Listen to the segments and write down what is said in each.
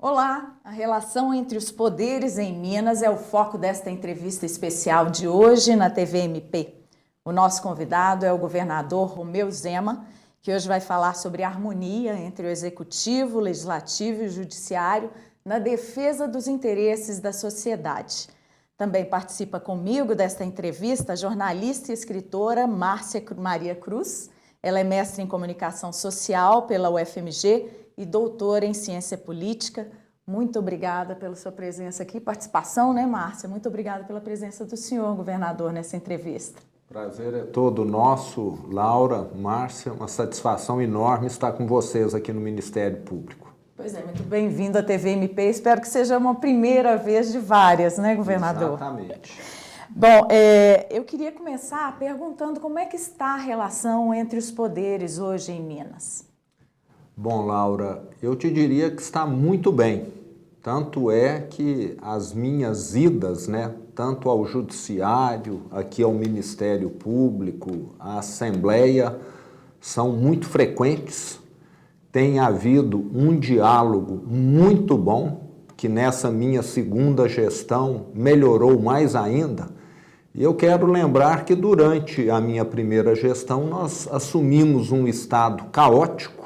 Olá, a relação entre os poderes em Minas é o foco desta entrevista especial de hoje na TV MP. O nosso convidado é o governador Romeu Zema, que hoje vai falar sobre a harmonia entre o Executivo, o Legislativo e o Judiciário na defesa dos interesses da sociedade. Também participa comigo desta entrevista a jornalista e escritora Márcia Maria Cruz. Ela é mestre em Comunicação Social pela UFMG e doutora em Ciência Política. Muito obrigada pela sua presença aqui, participação, né, Márcia? Muito obrigada pela presença do senhor, governador, nessa entrevista. Prazer é todo nosso, Laura, Márcia, uma satisfação enorme estar com vocês aqui no Ministério Público. Pois é, muito bem-vindo à TV MP, espero que seja uma primeira vez de várias, né, governador? Exatamente. Bom, eu queria começar perguntando como é que está a relação entre os poderes hoje em Minas. Bom, Laura, eu te diria que está muito bem. Tanto é que as minhas idas, tanto ao Judiciário, aqui ao Ministério Público, à Assembleia, são muito frequentes. Tem havido um diálogo muito bom, que nessa minha segunda gestão melhorou mais ainda. E eu quero lembrar que durante a minha primeira gestão nós assumimos um estado caótico,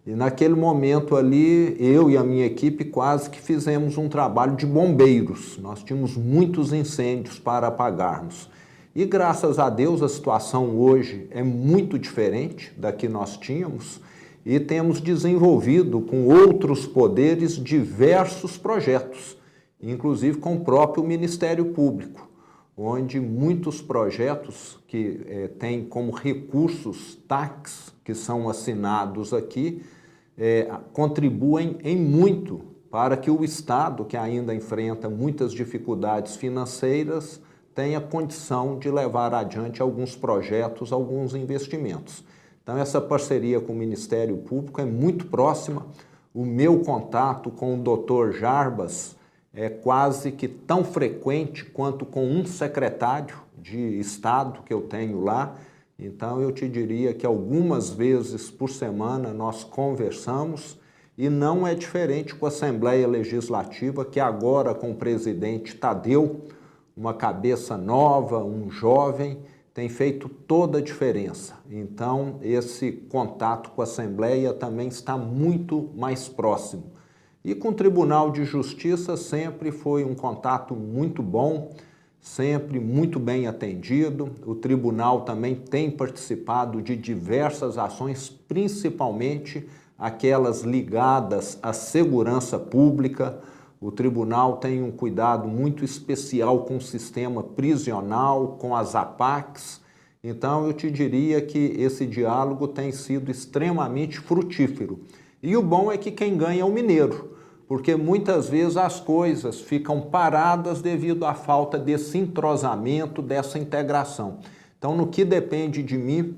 e naquele momento ali, eu e a minha equipe quase que fizemos um trabalho de bombeiros. Nós tínhamos muitos incêndios para apagarmos. E graças a Deus a situação hoje é muito diferente da que nós tínhamos e temos desenvolvido com outros poderes diversos projetos, inclusive com o próprio Ministério Público, onde muitos projetos que têm como recursos TACs, que são assinados aqui, contribuem em muito para que o Estado, que ainda enfrenta muitas dificuldades financeiras, tenha condição de levar adiante alguns projetos, alguns investimentos. Então, essa parceria com o Ministério Público é muito próxima. O meu contato com o Dr. Jarbas é quase que tão frequente quanto com um secretário de Estado que eu tenho lá. Então, eu te diria que algumas vezes por semana nós conversamos e não é diferente com a Assembleia Legislativa, que agora com o presidente Tadeu, uma cabeça nova, um jovem, tem feito toda a diferença. Então, esse contato com a Assembleia também está muito mais próximo. E com o Tribunal de Justiça sempre foi um contato muito bom, sempre muito bem atendido. O tribunal também tem participado de diversas ações, principalmente aquelas ligadas à segurança pública. O tribunal tem um cuidado muito especial com o sistema prisional, com as APACs. Então, eu te diria que esse diálogo tem sido extremamente frutífero. E o bom é que quem ganha é o mineiro, porque muitas vezes as coisas ficam paradas devido à falta desse entrosamento, dessa integração. Então, no que depende de mim,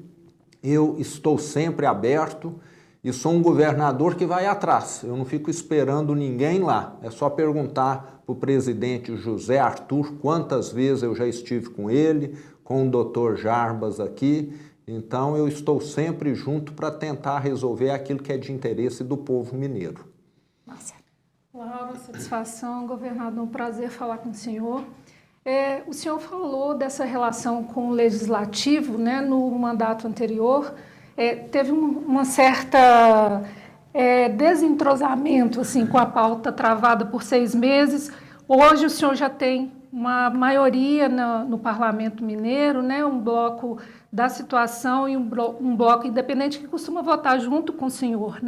eu estou sempre aberto e sou um governador que vai atrás. Eu não fico esperando ninguém lá. É só perguntar para o presidente José Arthur quantas vezes eu já estive com ele, com o Dr. Jarbas aqui. Então, eu estou sempre junto para tentar resolver aquilo que é de interesse do povo mineiro. Márcia. Laura, satisfação, governador, um prazer falar com o senhor. O senhor falou dessa relação com o Legislativo, no mandato anterior. Teve uma certa desentrosamento assim, com a pauta travada por 6 meses. Hoje o senhor já tem uma maioria no Parlamento Mineiro, um bloco da situação e um bloco independente que costuma votar junto com o senhor,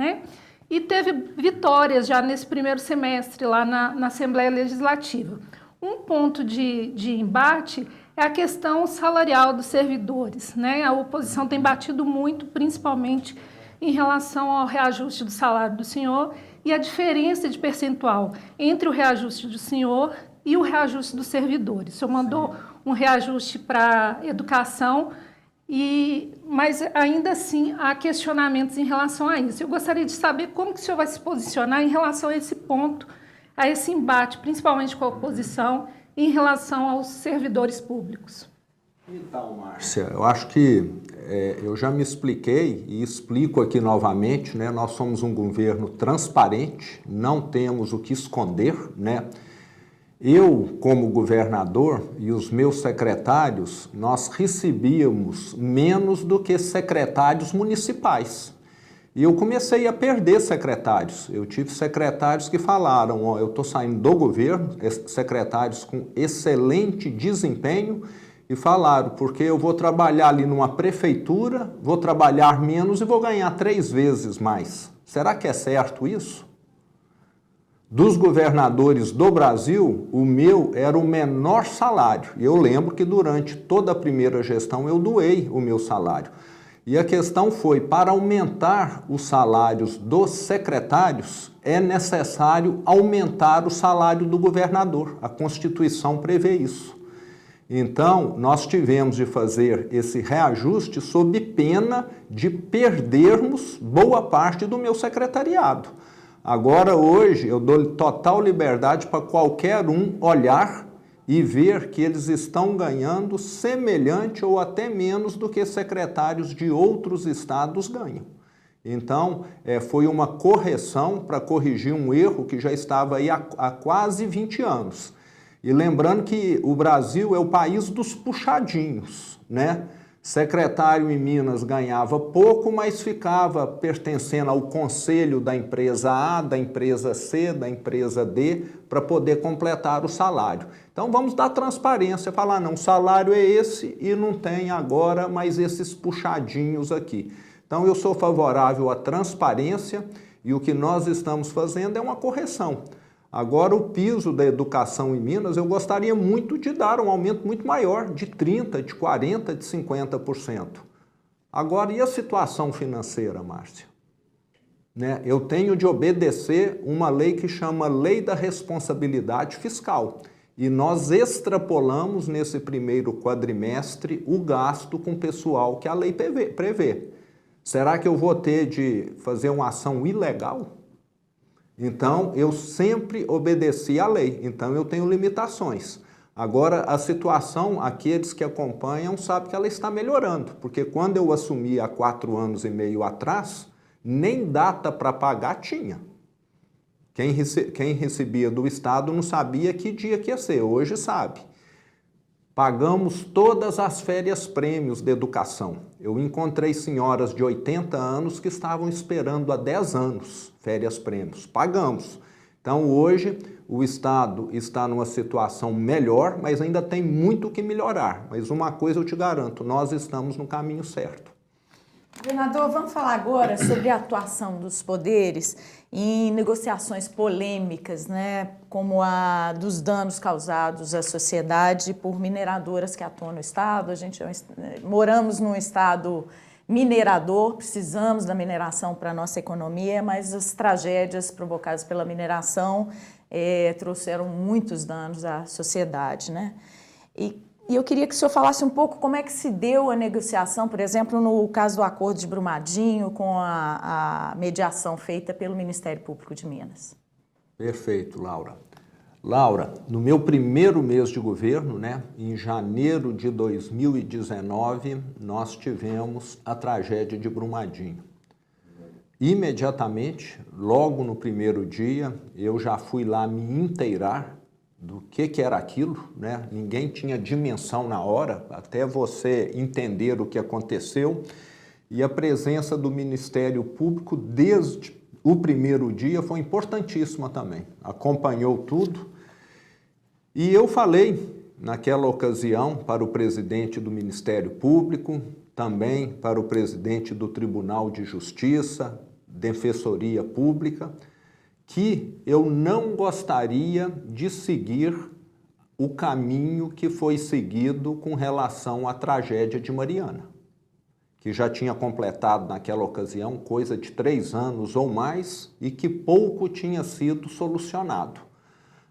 E teve vitórias já nesse primeiro semestre lá na Assembleia Legislativa. Um ponto de embate é a questão salarial dos servidores, A oposição tem batido muito, principalmente em relação ao reajuste do salário do senhor e a diferença de percentual entre o reajuste do senhor e o reajuste dos servidores. O senhor mandou um reajuste para educação, mas ainda assim há questionamentos em relação a isso. Eu gostaria de saber como que o senhor vai se posicionar em relação a esse ponto, a esse embate, principalmente com a oposição, em relação aos servidores públicos. Então, Márcia, eu acho que eu já me expliquei e explico aqui novamente, né? Nós somos um governo transparente, não temos o que esconder, né? Eu, como governador, e os meus secretários, nós recebíamos menos do que secretários municipais. E eu comecei a perder secretários. Eu tive secretários que falaram, ó, eu estou saindo do governo, secretários com excelente desempenho, e falaram, porque eu vou trabalhar ali numa prefeitura, vou trabalhar menos e vou ganhar 3 vezes mais. Será que é certo isso? Dos governadores do Brasil, o meu era o menor salário. E eu lembro que durante toda a primeira gestão eu doei o meu salário. E a questão foi, para aumentar os salários dos secretários, é necessário aumentar o salário do governador. A Constituição prevê isso. Então, nós tivemos de fazer esse reajuste sob pena de perdermos boa parte do meu secretariado. Agora, hoje, eu dou total liberdade para qualquer um olhar e ver que eles estão ganhando semelhante ou até menos do que secretários de outros estados ganham. Então, foi uma correção para corrigir um erro que já estava aí há quase 20 anos. E lembrando que o Brasil é o país dos puxadinhos, né? Secretário em Minas ganhava pouco, mas ficava pertencendo ao conselho da empresa A, da empresa C, da empresa D, para poder completar o salário. Então vamos dar transparência, falar não, o salário é esse e não tem agora mais esses puxadinhos aqui. Então eu sou favorável à transparência e o que nós estamos fazendo é uma correção. Agora, o piso da educação em Minas, eu gostaria muito de dar um aumento muito maior, de 30%, de 40%, de 50%. Agora, e a situação financeira, Márcia? Né? Eu tenho de obedecer uma lei que chama Lei da Responsabilidade Fiscal. E nós extrapolamos nesse primeiro quadrimestre o gasto com o pessoal que a lei prevê. Será que eu vou ter de fazer uma ação ilegal? Então, eu sempre obedeci à lei, então eu tenho limitações. Agora, a situação, aqueles que acompanham sabem que ela está melhorando, porque quando eu assumi há 4 anos e meio atrás, nem data para pagar tinha. Quem recebia do Estado não sabia que dia que ia ser, hoje sabe. Pagamos todas as férias prêmios de educação. Eu encontrei senhoras de 80 anos que estavam esperando há 10 anos férias prêmios. Pagamos. Então, hoje, o Estado está numa situação melhor, mas ainda tem muito que melhorar. Mas uma coisa eu te garanto, nós estamos no caminho certo. Governador, vamos falar agora sobre a atuação dos poderes em negociações polêmicas, né, como a dos danos causados à sociedade por mineradoras que atuam no Estado. Moramos num Estado minerador, precisamos da mineração para a nossa economia, mas as tragédias provocadas pela mineração trouxeram muitos danos à sociedade, né? E eu queria que o senhor falasse um pouco como é que se deu a negociação, por exemplo, no caso do acordo de Brumadinho, com a mediação feita pelo Ministério Público de Minas. Perfeito, Laura. Laura, no meu primeiro mês de governo, né, em janeiro de 2019, nós tivemos a tragédia de Brumadinho. Imediatamente, logo no primeiro dia, eu já fui lá me inteirar do que era aquilo, né? Ninguém tinha dimensão na hora, até você entender o que aconteceu. E a presença do Ministério Público desde o primeiro dia foi importantíssima também. Acompanhou tudo. E eu falei naquela ocasião para o presidente do Ministério Público, também para o presidente do Tribunal de Justiça, Defensoria Pública, que eu não gostaria de seguir o caminho que foi seguido com relação à tragédia de Mariana, que já tinha completado naquela ocasião coisa de 3 anos ou mais e que pouco tinha sido solucionado.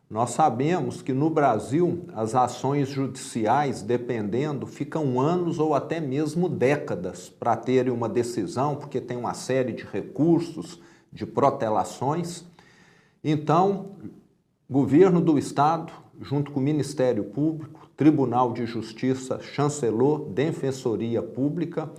Nós sabemos que no Brasil as ações judiciais, dependendo, ficam anos ou até mesmo décadas para terem uma decisão, porque tem uma série de recursos, de protelações. Então, governo do Estado, junto com o Ministério Público, Tribunal de Justiça, Chancelor, Defensoria Pública,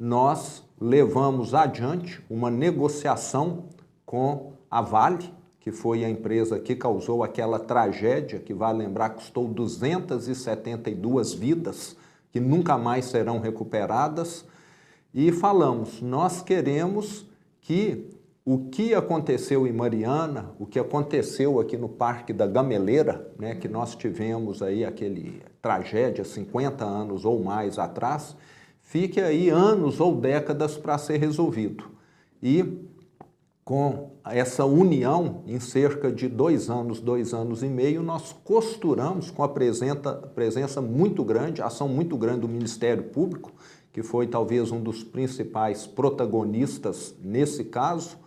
nós levamos adiante uma negociação com a Vale, que foi a empresa que causou aquela tragédia, que, vale lembrar, custou 272 vidas, que nunca mais serão recuperadas, e falamos, nós queremos que o que aconteceu em Mariana, o que aconteceu aqui no Parque da Gameleira, né, que nós tivemos aí aquele tragédia 50 anos ou mais atrás, fique aí anos ou décadas para ser resolvido. E com essa união, em cerca de 2 anos e meio, nós costuramos com a presença muito grande, a ação muito grande do Ministério Público, que foi talvez um dos principais protagonistas nesse caso,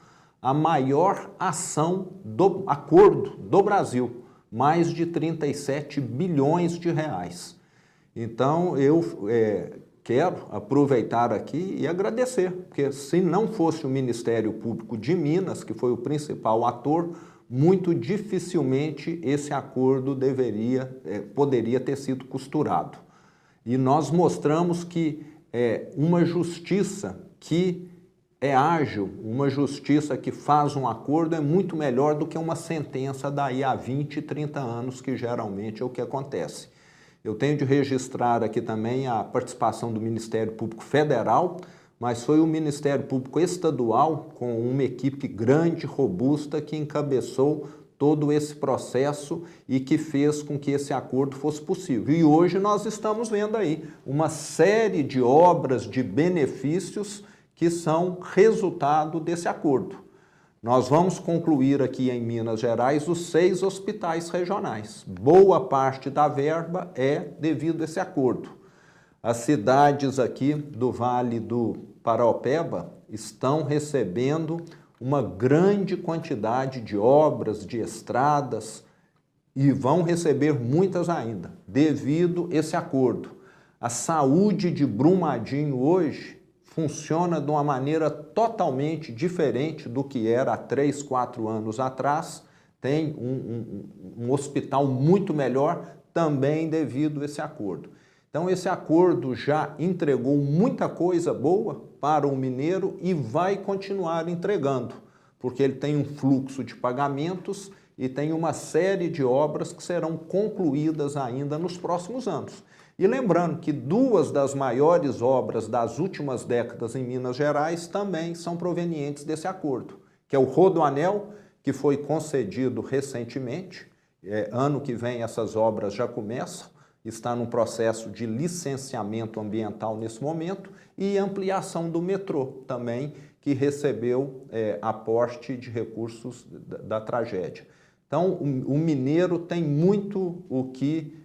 a maior ação do acordo do Brasil, mais de 37 bilhões de reais. Então, eu quero aproveitar aqui e agradecer, porque se não fosse o Ministério Público de Minas, que foi o principal ator, muito dificilmente esse acordo poderia ter sido costurado. E nós mostramos que uma justiça que é ágil, uma justiça que faz um acordo é muito melhor do que uma sentença daí a 20, 30 anos, que geralmente é o que acontece. Eu tenho de registrar aqui também a participação do Ministério Público Federal, mas foi o Ministério Público Estadual, com uma equipe grande, robusta, que encabeçou todo esse processo e que fez com que esse acordo fosse possível. E hoje nós estamos vendo aí uma série de obras, de benefícios que são resultado desse acordo. Nós vamos concluir aqui em Minas Gerais os 6 hospitais regionais. Boa parte da verba é devido a esse acordo. As cidades aqui do Vale do Paraopeba estão recebendo uma grande quantidade de obras, de estradas, e vão receber muitas ainda, devido a esse acordo. A saúde de Brumadinho hoje funciona de uma maneira totalmente diferente do que era há 3, 4 anos atrás. Tem um hospital muito melhor, também devido a esse acordo. Então, esse acordo já entregou muita coisa boa para o mineiro e vai continuar entregando, porque ele tem um fluxo de pagamentos e tem uma série de obras que serão concluídas ainda nos próximos anos. E lembrando que 2 das maiores obras das últimas décadas em Minas Gerais também são provenientes desse acordo, que é o Rodoanel, que foi concedido recentemente, ano que vem essas obras já começam, está num processo de licenciamento ambiental nesse momento, e ampliação do metrô também, que recebeu aporte de recursos da tragédia. Então, o mineiro tem muito o que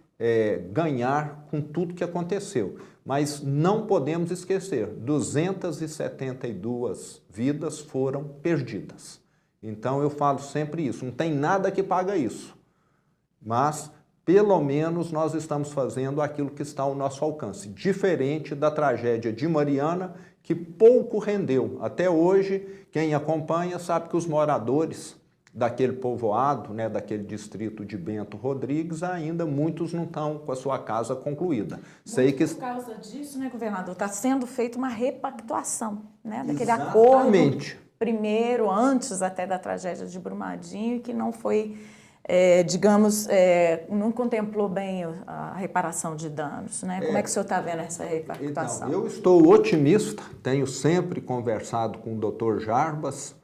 ganhar com tudo que aconteceu. Mas não podemos esquecer, 272 vidas foram perdidas. Então eu falo sempre isso, não tem nada que paga isso. Mas, pelo menos, nós estamos fazendo aquilo que está ao nosso alcance. Diferente da tragédia de Mariana, que pouco rendeu. Até hoje, quem acompanha sabe que os moradores daquele povoado, né, daquele distrito de Bento Rodrigues, ainda muitos não estão com a sua casa concluída. Sei que por causa disso, né, governador, está sendo feita uma repactuação, né, daquele Exatamente. Acordo primeiro, antes até da tragédia de Brumadinho, que não foi, não contemplou bem a reparação de danos, né? Como é que o senhor está vendo essa repactuação? Então, eu estou otimista, tenho sempre conversado com o Dr. Jarbas,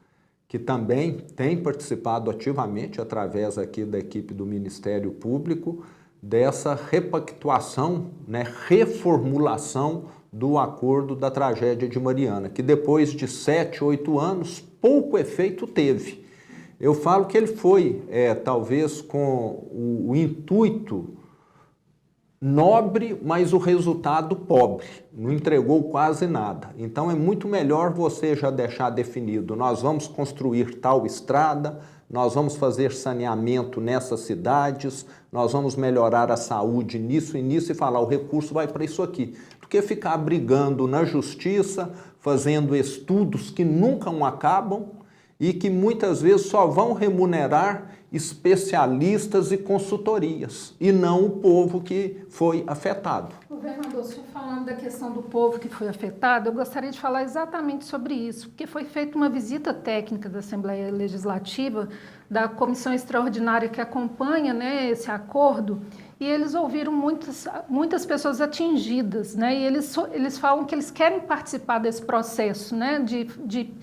que também tem participado ativamente, através aqui da equipe do Ministério Público, dessa repactuação, né, reformulação do acordo da tragédia de Mariana, que depois de 7, 8 anos, pouco efeito teve. Eu falo que ele foi, talvez, com o intuito nobre, mas o resultado pobre, não entregou quase nada. Então é muito melhor você já deixar definido, nós vamos construir tal estrada, nós vamos fazer saneamento nessas cidades, nós vamos melhorar a saúde nisso e nisso e falar o recurso vai para isso aqui. Do que ficar brigando na justiça, fazendo estudos que nunca acabam e que muitas vezes só vão remunerar especialistas e consultorias, e não o povo que foi afetado. Governador, o senhor falando da questão do povo que foi afetado, eu gostaria de falar exatamente sobre isso, porque foi feita uma visita técnica da Assembleia Legislativa, da comissão extraordinária que acompanha, né, esse acordo, e eles ouviram muitas pessoas atingidas, né, e eles falam que eles querem participar desse processo, né, de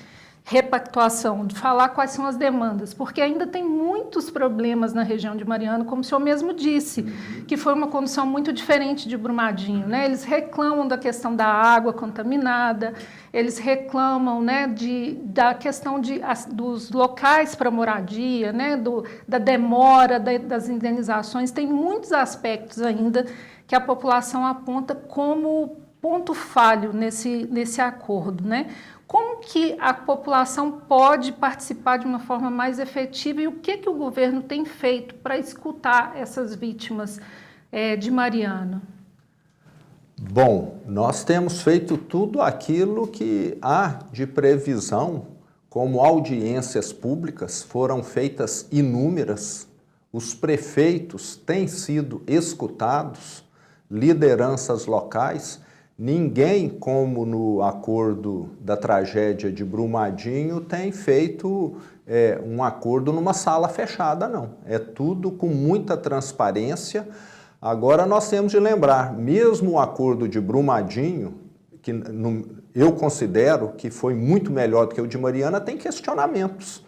repactuação, de falar quais são as demandas, porque ainda tem muitos problemas na região de Mariana, como o senhor mesmo disse, que foi uma condição muito diferente de Brumadinho, né? Eles reclamam da questão da água contaminada, eles reclamam, né, da questão dos locais para moradia, né, da demora das indenizações, tem muitos aspectos ainda que a população aponta como ponto falho nesse acordo, né? Como que a população pode participar de uma forma mais efetiva e o que o governo tem feito para escutar essas vítimas de Mariana? Bom, nós temos feito tudo aquilo que há de previsão, como audiências públicas, foram feitas inúmeras, os prefeitos têm sido escutados, lideranças locais. Ninguém, como no acordo da tragédia de Brumadinho, tem feito um acordo numa sala fechada, não. É tudo com muita transparência. Agora nós temos de lembrar, mesmo o acordo de Brumadinho, que eu considero que foi muito melhor do que o de Mariana, tem questionamentos.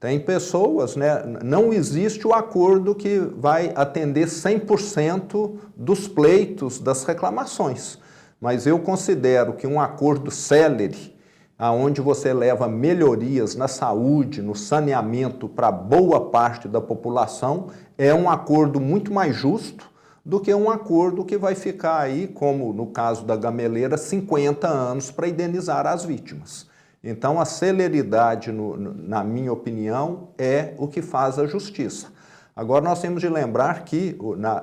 Tem pessoas, né? Não existe o acordo que vai atender 100% dos pleitos, das reclamações. Mas eu considero que um acordo célere, onde você leva melhorias na saúde, no saneamento para boa parte da população, é um acordo muito mais justo do que um acordo que vai ficar aí, como no caso da Gameleira, 50 anos para indenizar as vítimas. Então, a celeridade, na minha opinião, é o que faz a justiça. Agora, nós temos de lembrar que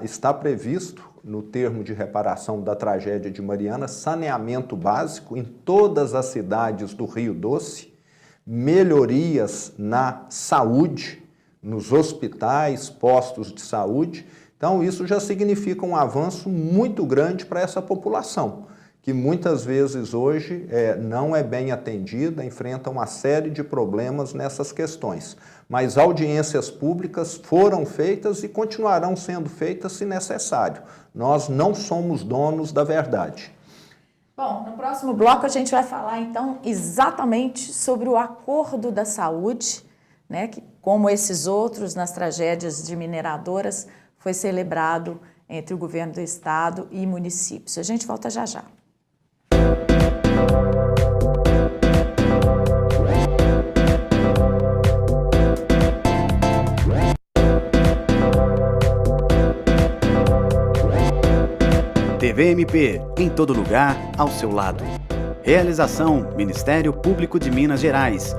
está previsto, no termo de reparação da tragédia de Mariana, saneamento básico em todas as cidades do Rio Doce, melhorias na saúde, nos hospitais, postos de saúde. Então, isso já significa um avanço muito grande para essa população, que muitas vezes hoje não é bem atendida, enfrenta uma série de problemas nessas questões. Mas audiências públicas foram feitas e continuarão sendo feitas se necessário. Nós não somos donos da verdade. Bom, no próximo bloco a gente vai falar então exatamente sobre o acordo da saúde, né, que, como esses outros nas tragédias de mineradoras, foi celebrado entre o governo do estado e municípios. A gente volta já já. TVMP, em todo lugar, ao seu lado. Realização: Ministério Público de Minas Gerais.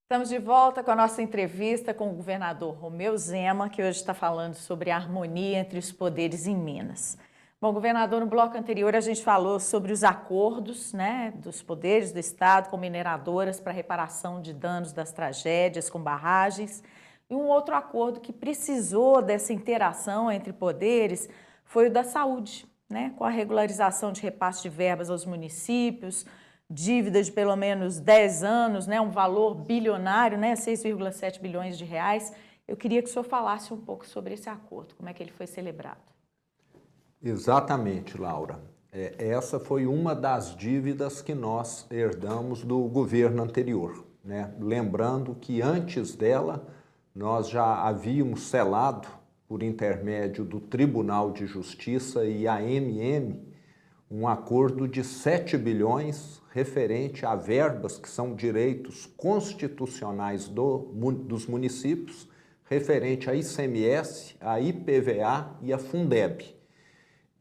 Estamos de volta com a nossa entrevista com o governador Romeu Zema, que hoje está falando sobre a harmonia entre os poderes em Minas. Bom, governador, no bloco anterior a gente falou sobre os acordos, né, dos poderes do Estado com mineradoras para reparação de danos das tragédias com barragens. E um outro acordo que precisou dessa interação entre poderes foi o da saúde, né, com a regularização de repasse de verbas aos municípios, dívida de pelo menos 10 anos, né, um valor bilionário, né, 6,7 bilhões de reais. Eu queria que o senhor falasse um pouco sobre esse acordo, como é que ele foi celebrado. Exatamente, Laura. Essa foi uma das dívidas que nós herdamos do governo anterior, né? Lembrando que antes dela, nós já havíamos selado, por intermédio do Tribunal de Justiça e a AMM, um acordo de 7 bilhões referente a verbas que são direitos constitucionais dos municípios, referente a ICMS, a IPVA e a Fundeb.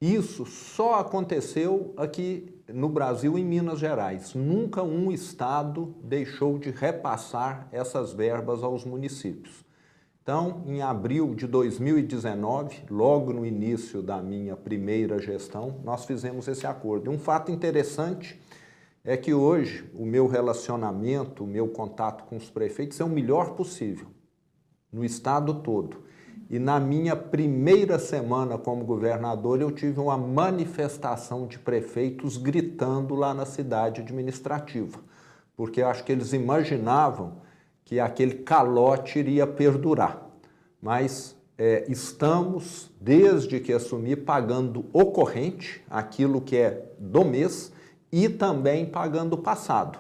Isso só aconteceu aqui no Brasil, em Minas Gerais. Nunca um estado deixou de repassar essas verbas aos municípios. Então, em abril de 2019, logo no início da minha primeira gestão, nós fizemos esse acordo. E um fato interessante é que hoje o meu relacionamento, o meu contato com os prefeitos é o melhor possível, no estado todo. E na minha primeira semana como governador, eu tive uma manifestação de prefeitos gritando lá na cidade administrativa, porque eu acho que eles imaginavam que aquele calote iria perdurar. Mas estamos, desde que assumi, pagando o corrente, aquilo que é do mês, e também pagando o passado.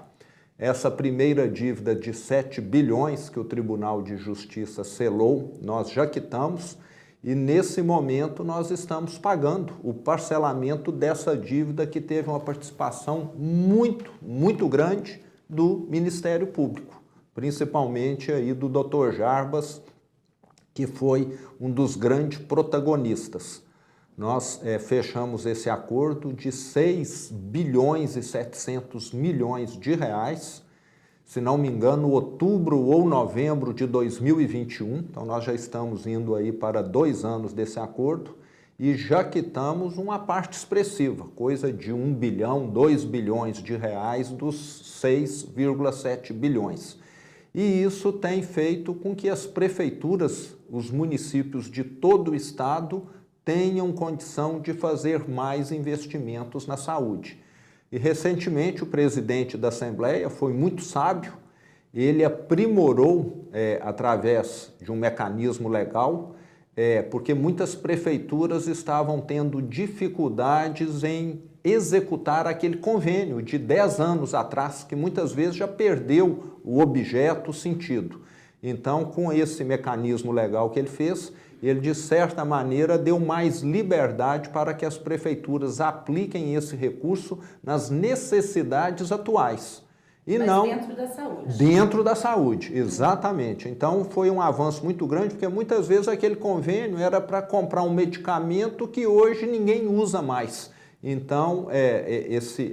Essa primeira dívida de 7 bilhões que o Tribunal de Justiça selou, nós já quitamos e nesse momento nós estamos pagando o parcelamento dessa dívida que teve uma participação muito grande do Ministério Público, principalmente aí do Dr. Jarbas, que foi um dos grandes protagonistas. Nós fechamos esse acordo de 6 bilhões e 700 milhões de reais, se não me engano, outubro ou novembro de 2021. Então, nós já estamos indo aí para 2 anos desse acordo e já quitamos uma parte expressiva, coisa de 1 bilhão, 2 bilhões de reais dos 6,7 bilhões. E isso tem feito com que as prefeituras, os municípios de todo o estado, tenham condição de fazer mais investimentos na saúde. E recentemente o presidente da Assembleia foi muito sábio, ele aprimorou através de um mecanismo legal, porque muitas prefeituras estavam tendo dificuldades em executar aquele convênio de 10 anos atrás, que muitas vezes já perdeu o objeto, o sentido. Então, com esse mecanismo legal que ele fez, ele, de certa maneira, deu mais liberdade para que as prefeituras apliquem esse recurso nas necessidades atuais. E mas não dentro da saúde. Dentro da saúde, exatamente. Então, foi um avanço muito grande, porque muitas vezes aquele convênio era para comprar um medicamento que hoje ninguém usa mais. Então,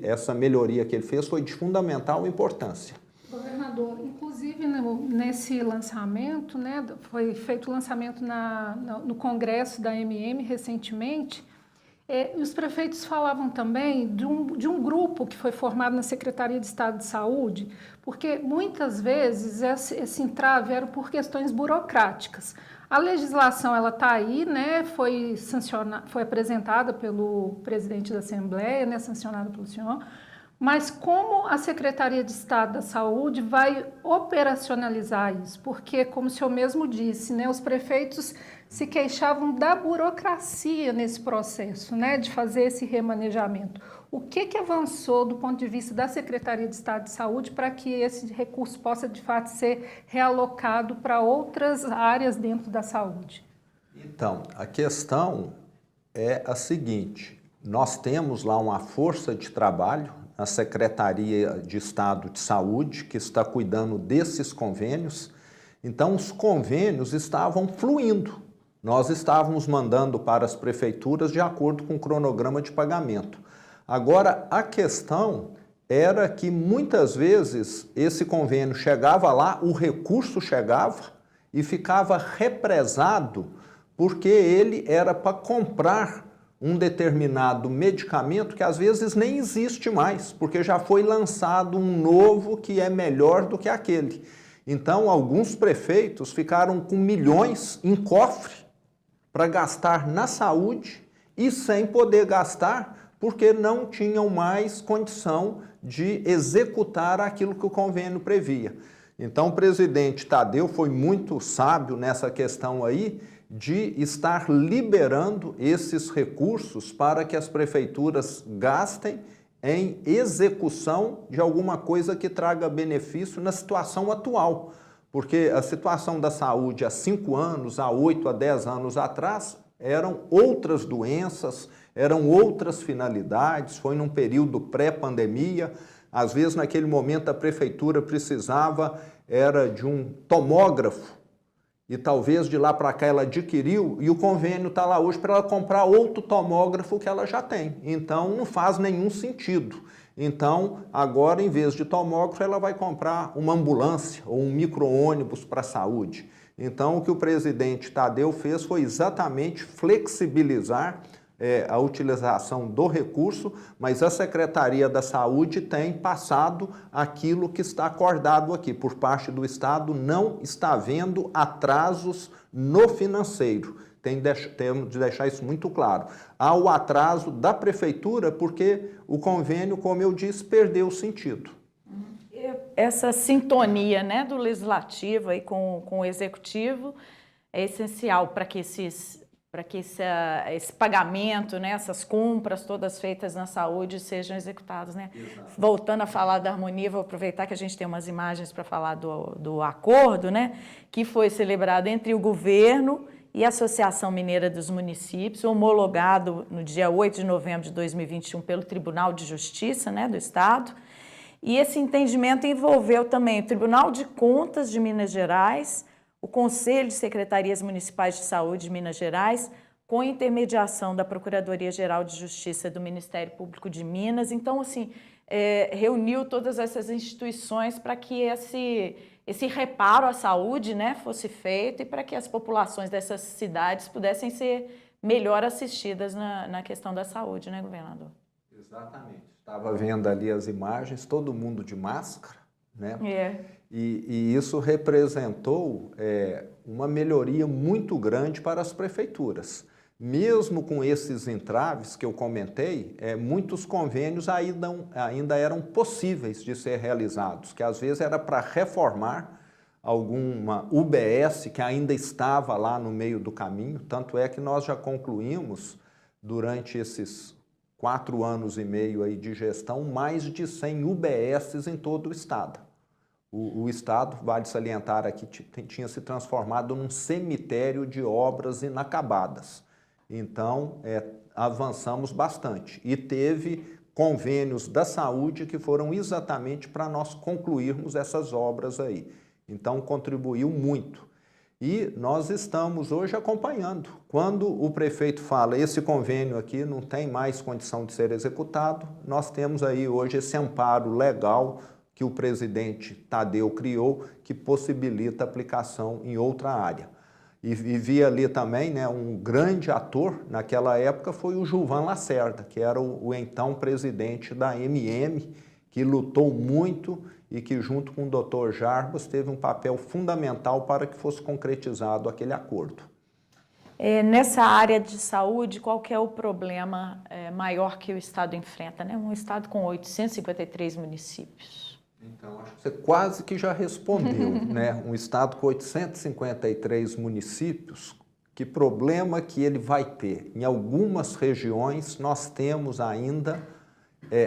essa melhoria que ele fez foi de fundamental importância. Governador, inclusive nesse lançamento, né, foi feito o lançamento no Congresso da MM recentemente, os prefeitos falavam também de um grupo que foi formado na Secretaria de Estado de Saúde, porque muitas vezes esse entrave era por questões burocráticas. A legislação ela está aí, né, foi apresentada pelo presidente da Assembleia, né, sancionada pelo senhor, mas como a Secretaria de Estado da Saúde vai operacionalizar isso? Porque, como o senhor mesmo disse, né, os prefeitos se queixavam da burocracia nesse processo, né, de fazer esse remanejamento. O que avançou do ponto de vista da Secretaria de Estado de Saúde para que esse recurso possa, de fato, ser realocado para outras áreas dentro da saúde? Então, a questão é a seguinte: nós temos lá uma força de trabalho, a Secretaria de Estado de Saúde, que está cuidando desses convênios. Então, os convênios estavam fluindo. Nós estávamos mandando para as prefeituras de acordo com o cronograma de pagamento. Agora, a questão era que muitas vezes esse convênio chegava lá, o recurso chegava e ficava represado porque ele era para comprar um determinado medicamento que às vezes nem existe mais, porque já foi lançado um novo que é melhor do que aquele. Então, alguns prefeitos ficaram com milhões em cofre para gastar na saúde e sem poder gastar porque não tinham mais condição de executar aquilo que o convênio previa. Então, o presidente Tadeu foi muito sábio nessa questão aí, de estar liberando esses recursos para que as prefeituras gastem em execução de alguma coisa que traga benefício na situação atual. Porque a situação da saúde há 5 anos, há 8, há 10 anos atrás, eram outras doenças, eram outras finalidades, foi num período pré-pandemia. Às vezes, naquele momento, a prefeitura precisava de um tomógrafo, e talvez de lá para cá ela adquiriu e o convênio está lá hoje para ela comprar outro tomógrafo que ela já tem. Então, não faz nenhum sentido. Então, agora, em vez de tomógrafo, ela vai comprar uma ambulância ou um micro-ônibus para a saúde. Então, o que o presidente Tadeu fez foi exatamente flexibilizar a utilização do recurso, mas a Secretaria da Saúde tem passado aquilo que está acordado aqui. Por parte do Estado, não está havendo atrasos no financeiro. Temos de deixar isso muito claro. Há o atraso da Prefeitura porque o convênio, como eu disse, perdeu o sentido. Essa sintonia, né, do Legislativo aí com o Executivo é essencial para que esse pagamento, né, essas compras todas feitas na saúde sejam executadas, né? Voltando a falar da harmonia, vou aproveitar que a gente tem umas imagens para falar do acordo, né, que foi celebrado entre o governo e a Associação Mineira dos Municípios, homologado no dia 8 de novembro de 2021 pelo Tribunal de Justiça, né, do Estado. E esse entendimento envolveu também o Tribunal de Contas de Minas Gerais, o Conselho de Secretarias Municipais de Saúde de Minas Gerais, com intermediação da Procuradoria-Geral de Justiça do Ministério Público de Minas. Então, assim, reuniu todas essas instituições para que esse reparo à saúde, né, fosse feito e para que as populações dessas cidades pudessem ser melhor assistidas na questão da saúde, né, governador? Exatamente. Estava vendo ali as imagens, todo mundo de máscara, né? E isso representou uma melhoria muito grande para as prefeituras. Mesmo com esses entraves que eu comentei, muitos convênios ainda eram possíveis de ser realizados, que às vezes era para reformar alguma UBS que ainda estava lá no meio do caminho. Tanto é que nós já concluímos, durante esses 4 anos e meio aí de gestão, mais de 100 UBSs em todo o Estado. O Estado, vale salientar aqui, tinha se transformado num cemitério de obras inacabadas. Então, avançamos bastante. E teve convênios da saúde que foram exatamente para nós concluirmos essas obras aí. Então, contribuiu muito. E nós estamos hoje acompanhando. Quando o prefeito fala, esse convênio aqui não tem mais condição de ser executado, nós temos aí hoje esse amparo legal que o presidente Tadeu criou, que possibilita a aplicação em outra área. E vi ali também, né, um grande ator naquela época foi o Gilvan Lacerda, que era o então presidente da MM, que lutou muito e que, junto com o Dr. Jarbas, teve um papel fundamental para que fosse concretizado aquele acordo. Nessa área de saúde, qual que é o problema maior que o Estado enfrenta, né? Um Estado com 853 municípios. Então, acho que você quase que já respondeu, né? Um Estado com 853 municípios, que problema que ele vai ter? Em algumas regiões, nós temos ainda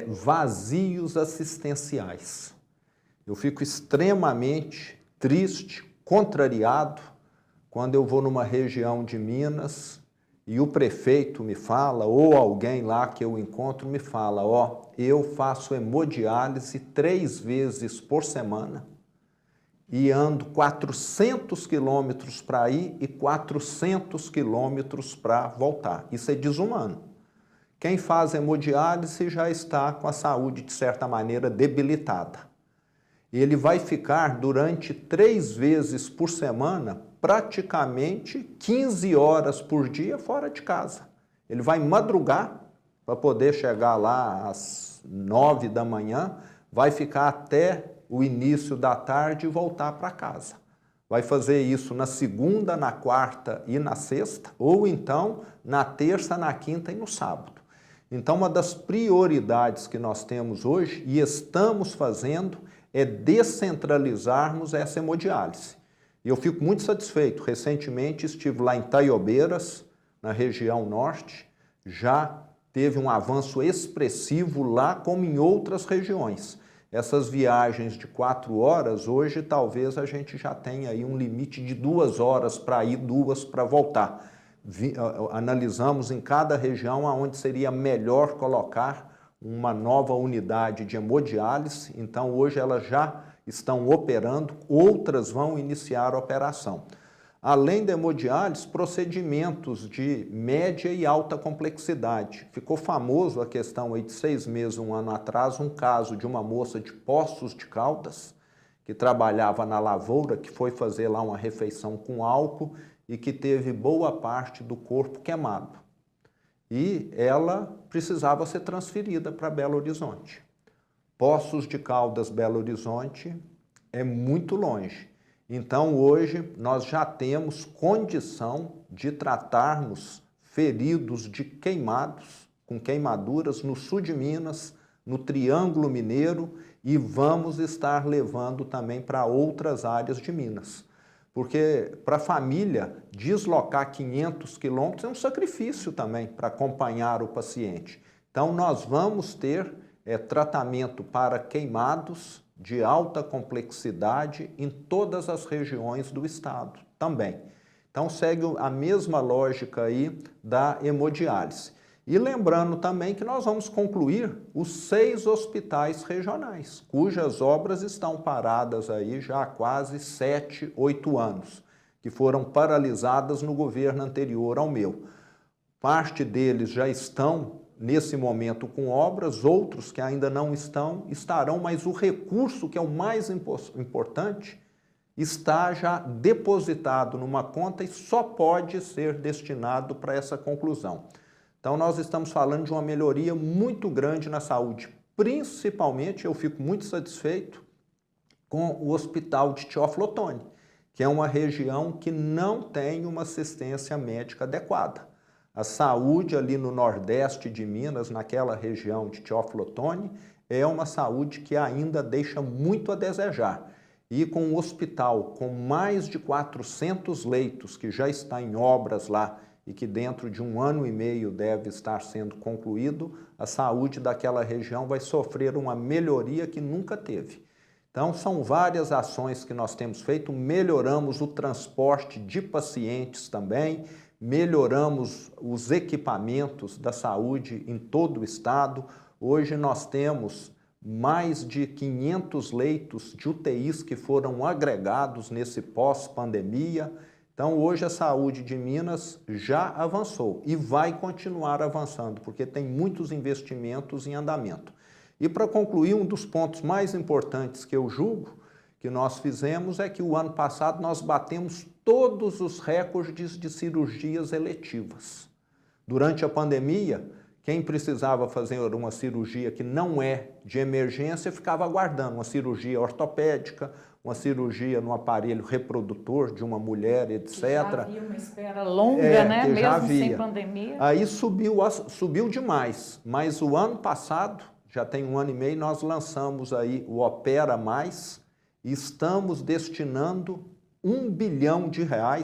vazios assistenciais. Eu fico extremamente triste, contrariado, quando eu vou numa região de Minas e o prefeito me fala, ou alguém lá que eu encontro me fala, eu faço hemodiálise 3 vezes por semana e ando 400 quilômetros para ir e 400 quilômetros para voltar. Isso é desumano. Quem faz hemodiálise já está com a saúde, de certa maneira, debilitada. Ele vai ficar durante 3 vezes por semana, praticamente 15 horas por dia fora de casa. Ele vai madrugar para poder chegar lá às 9 da manhã, vai ficar até o início da tarde e voltar para casa. Vai fazer isso na segunda, na quarta e na sexta, ou então na terça, na quinta e no sábado. Então, uma das prioridades que nós temos hoje e estamos fazendo é descentralizarmos essa hemodiálise. E eu fico muito satisfeito. Recentemente estive lá em Taiobeiras, na região norte, já teve um avanço expressivo lá como em outras regiões. Essas viagens de 4 horas, hoje talvez a gente já tenha aí um limite de 2 horas para ir, 2 para voltar. Analisamos em cada região aonde seria melhor colocar uma nova unidade de hemodiálise, então hoje elas já estão operando, outras vão iniciar a operação. Além da hemodiálise, procedimentos de média e alta complexidade. Ficou famoso a questão aí de 6 meses, 1 ano atrás, um caso de uma moça de Poços de Caldas, que trabalhava na lavoura, que foi fazer lá uma refeição com álcool e que teve boa parte do corpo queimado. e ela precisava ser transferida para Belo Horizonte. Poços de Caldas, Belo Horizonte é muito longe. Então, hoje, nós já temos condição de tratarmos feridos de queimados, com queimaduras no sul de Minas, no Triângulo Mineiro, e vamos estar levando também para outras áreas de Minas. Porque para a família, deslocar 500 quilômetros é um sacrifício também para acompanhar o paciente. Então, nós vamos ter tratamento para queimados de alta complexidade em todas as regiões do estado também. Então, segue a mesma lógica aí da hemodiálise. E lembrando também que nós vamos concluir os 6 hospitais regionais, cujas obras estão paradas aí já há quase 7, 8 anos, que foram paralisadas no governo anterior ao meu. Parte deles já estão, nesse momento, com obras, outros que ainda não estarão, mas o recurso, que é o mais importante, está já depositado numa conta e só pode ser destinado para essa conclusão. Então, nós estamos falando de uma melhoria muito grande na saúde. Principalmente, eu fico muito satisfeito com o Hospital de Teófilo Otoni, que é uma região que não tem uma assistência médica adequada. A saúde ali no nordeste de Minas, naquela região de Teófilo Otoni, é uma saúde que ainda deixa muito a desejar. E com um hospital com mais de 400 leitos, que já está em obras lá, e que dentro de 1 ano e meio deve estar sendo concluído, a saúde daquela região vai sofrer uma melhoria que nunca teve. Então, são várias ações que nós temos feito, melhoramos o transporte de pacientes também, melhoramos os equipamentos da saúde em todo o estado. Hoje nós temos mais de 500 leitos de UTIs que foram agregados nesse pós-pandemia. Então, hoje a saúde de Minas já avançou e vai continuar avançando, porque tem muitos investimentos em andamento. E para concluir, um dos pontos mais importantes que eu julgo que nós fizemos é que o ano passado nós batemos todos os recordes de cirurgias eletivas. Durante a pandemia, quem precisava fazer uma cirurgia que não é de emergência ficava aguardando uma cirurgia ortopédica, uma cirurgia no aparelho reprodutor de uma mulher, etc. Que já havia uma espera longa, né? Mesmo sem pandemia. Aí subiu demais, mas o ano passado, já tem 1 ano e meio, nós lançamos aí o Opera Mais e estamos destinando R$1 bilhão,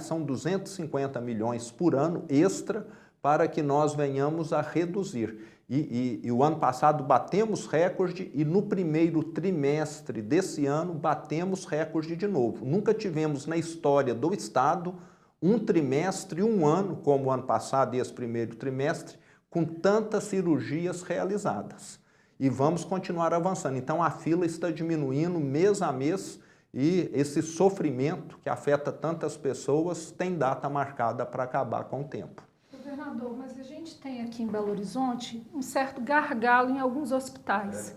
são 250 milhões por ano extra, para que nós venhamos a reduzir. E o ano passado batemos recorde e no primeiro trimestre desse ano batemos recorde de novo. Nunca tivemos na história do estado um trimestre, um ano, como o ano passado e esse primeiro trimestre, com tantas cirurgias realizadas. E vamos continuar avançando. Então a fila está diminuindo mês a mês e esse sofrimento que afeta tantas pessoas tem data marcada para acabar com o tempo. Governador, mas a gente tem aqui em Belo Horizonte um certo gargalo em alguns hospitais,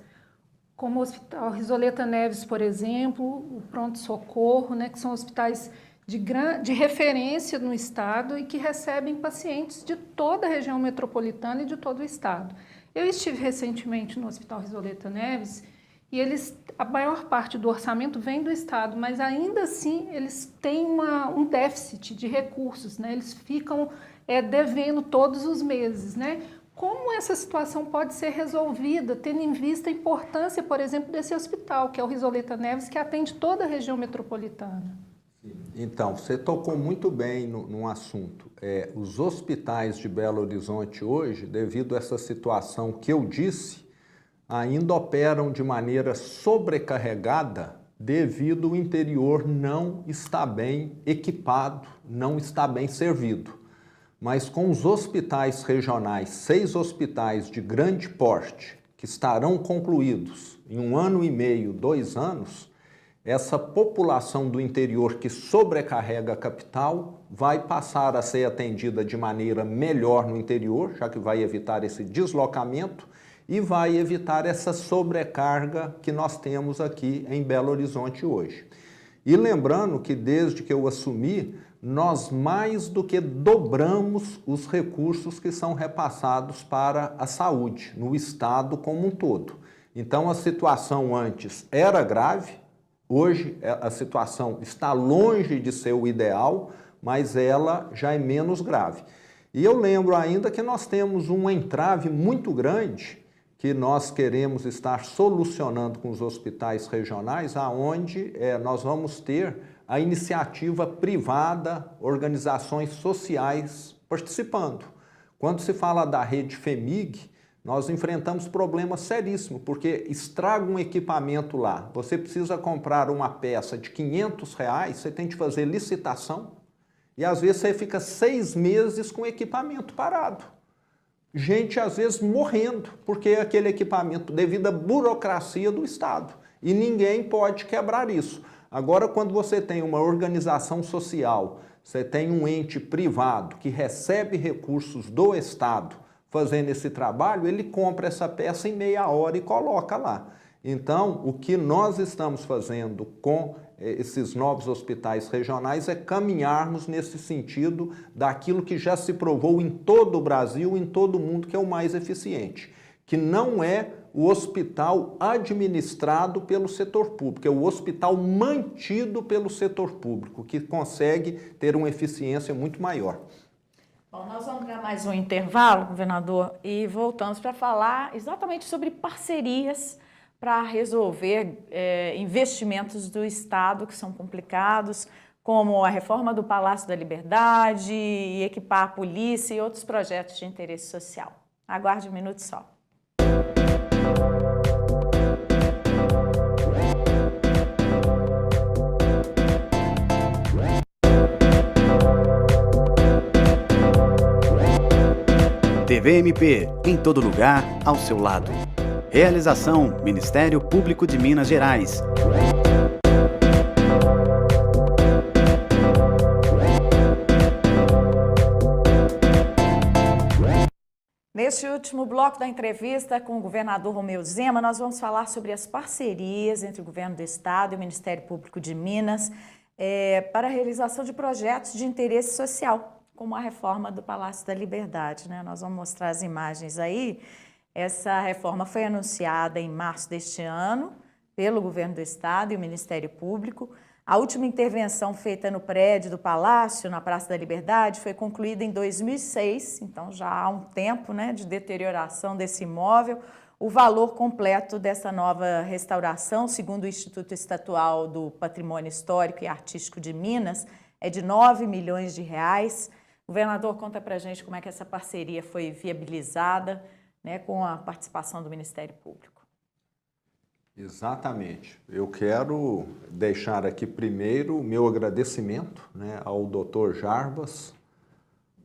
como o Hospital Risoleta Neves, por exemplo, o Pronto Socorro, né, que são hospitais de referência no estado e que recebem pacientes de toda a região metropolitana e de todo o estado. Eu estive recentemente no Hospital Risoleta Neves e a maior parte do orçamento vem do estado, mas ainda assim eles têm um déficit de recursos, né? Eles ficam devendo todos os meses, né? Como essa situação pode ser resolvida, tendo em vista a importância, por exemplo, desse hospital, que é o Risoleta Neves, que atende toda a região metropolitana? Então, você tocou muito bem num assunto. Os hospitais de Belo Horizonte hoje, devido a essa situação que eu disse, ainda operam de maneira sobrecarregada devido ao interior não estar bem equipado, não estar bem servido. Mas com os hospitais regionais, 6 hospitais de grande porte, que estarão concluídos em 1 ano e meio, 2 anos, essa população do interior que sobrecarrega a capital vai passar a ser atendida de maneira melhor no interior, já que vai evitar esse deslocamento e vai evitar essa sobrecarga que nós temos aqui em Belo Horizonte hoje. E lembrando que desde que eu assumi, nós mais do que dobramos os recursos que são repassados para a saúde, no Estado como um todo. Então, a situação antes era grave, hoje a situação está longe de ser o ideal, mas ela já é menos grave. E eu lembro ainda que nós temos um entrave muito grande que nós queremos estar solucionando com os hospitais regionais, aonde nós vamos ter a iniciativa privada, organizações sociais participando. Quando se fala da rede FEMIG, nós enfrentamos problemas seríssimos, porque estraga um equipamento lá. Você precisa comprar uma peça de R$500, você tem que fazer licitação, e às vezes você fica 6 meses com o equipamento parado. Gente, às vezes, morrendo, porque aquele equipamento, devido à burocracia do Estado. E ninguém pode quebrar isso. Agora, quando você tem uma organização social, você tem um ente privado que recebe recursos do Estado fazendo esse trabalho, ele compra essa peça em meia hora e coloca lá. Então, o que nós estamos fazendo com esses novos hospitais regionais é caminharmos nesse sentido daquilo que já se provou em todo o Brasil, em todo o mundo, que é o mais eficiente, que não é o hospital administrado pelo setor público, é o hospital mantido pelo setor público, que consegue ter uma eficiência muito maior. Bom, nós vamos para mais um intervalo, governador, e voltamos para falar exatamente sobre parcerias para resolver investimentos do Estado que são complicados, como a reforma do Palácio da Liberdade, e equipar a polícia e outros projetos de interesse social. Aguarde um minuto só. TVMP, em todo lugar, ao seu lado. Realização: Ministério Público de Minas Gerais. Neste último bloco da entrevista com o governador Romeu Zema, nós vamos falar sobre as parcerias entre o governo do Estado e o Ministério Público de Minas para a realização de projetos de interesse social, como a reforma do Palácio da Liberdade, né? Nós vamos mostrar as imagens aí. Essa reforma foi anunciada em março deste ano pelo governo do Estado e o Ministério Público. A última intervenção feita no prédio do Palácio, na Praça da Liberdade, foi concluída em 2006, então já há um tempo, né, de deterioração desse imóvel. O valor completo dessa nova restauração, segundo o Instituto Estadual do Patrimônio Histórico e Artístico de Minas, é de R$9 milhões. Governador, conta pra gente como é que essa parceria foi viabilizada, né, com a participação do Ministério Público. Exatamente. Eu quero deixar aqui primeiro o meu agradecimento, né, ao Dr. Jarbas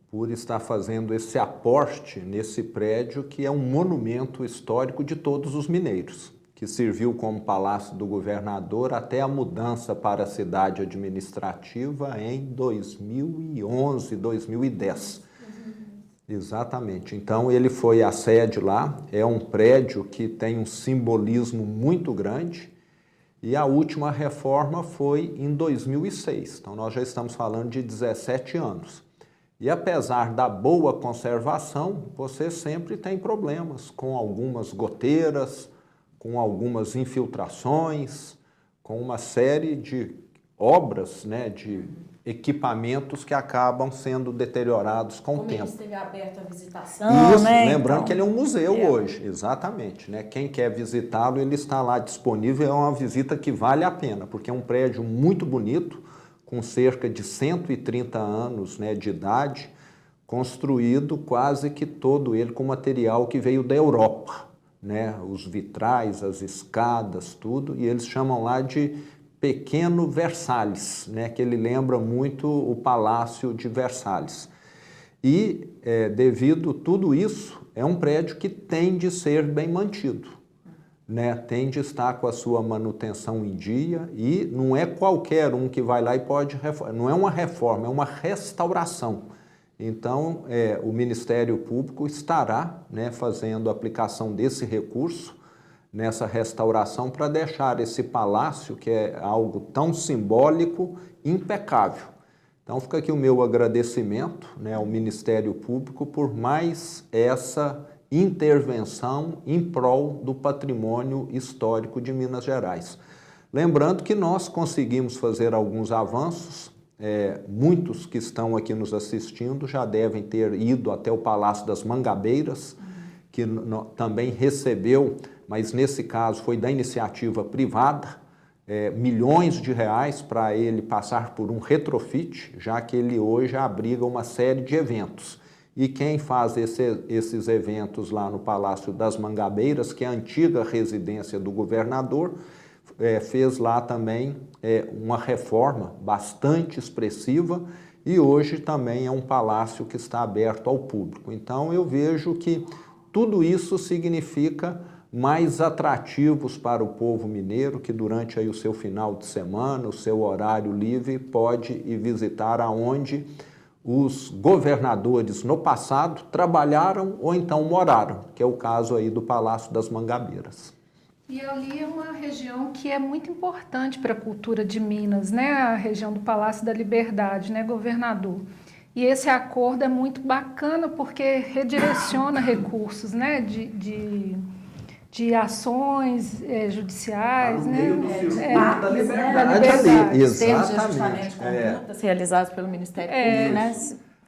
por estar fazendo esse aporte nesse prédio que é um monumento histórico de todos os mineiros, que serviu como Palácio do Governador até a mudança para a cidade administrativa em 2011, 2010. Exatamente. Então, ele foi a sede lá, é um prédio que tem um simbolismo muito grande e a última reforma foi em 2006. Então, nós já estamos falando de 17 anos. E apesar da boa conservação, você sempre tem problemas com algumas goteiras, com algumas infiltrações, com uma série de obras, né, de equipamentos que acabam sendo deteriorados com o tempo. Esteve aberto a visitação, Isso, né? lembrando então, que ele é um museu hoje, exatamente, né? Quem quer visitá-lo, ele está lá disponível, é uma visita que vale a pena, porque é um prédio muito bonito, com cerca de 130 anos, né, de idade, construído quase que todo ele com material que veio da Europa, né? Os vitrais, as escadas, tudo, e eles chamam lá de Pequeno Versalhes, né, que ele lembra muito o Palácio de Versalhes. E, devido a tudo isso, é um prédio que tem de ser bem mantido, né, tem de estar com a sua manutenção em dia e não é qualquer um que vai lá e pode reformar, não é uma reforma, é uma restauração. Então, o Ministério Público estará, né, fazendo a aplicação desse recurso nessa restauração para deixar esse palácio, que é algo tão simbólico, impecável. Então fica aqui o meu agradecimento, né, ao Ministério Público por mais essa intervenção em prol do patrimônio histórico de Minas Gerais. Lembrando que nós conseguimos fazer alguns avanços, muitos que estão aqui nos assistindo já devem ter ido até o Palácio das Mangabeiras, que também recebeu, mas nesse caso foi da iniciativa privada, milhões de reais para ele passar por um retrofit, já que ele hoje abriga uma série de eventos. E quem faz esses eventos lá no Palácio das Mangabeiras, que é a antiga residência do governador, fez lá também uma reforma bastante expressiva e hoje também é um palácio que está aberto ao público. Então eu vejo que tudo isso significa mais atrativos para o povo mineiro, que durante aí o seu final de semana, o seu horário livre, pode ir visitar aonde os governadores no passado trabalharam ou então moraram, que é o caso aí do Palácio das Mangabeiras. E ali é uma região que é muito importante para a cultura de Minas, né? A região do Palácio da Liberdade, né, governador? E esse acordo é muito bacana porque redireciona recursos, né, de ações judiciais, né? Da liberdade. Exatamente. Condutas realizadas pelo Ministério Público, né?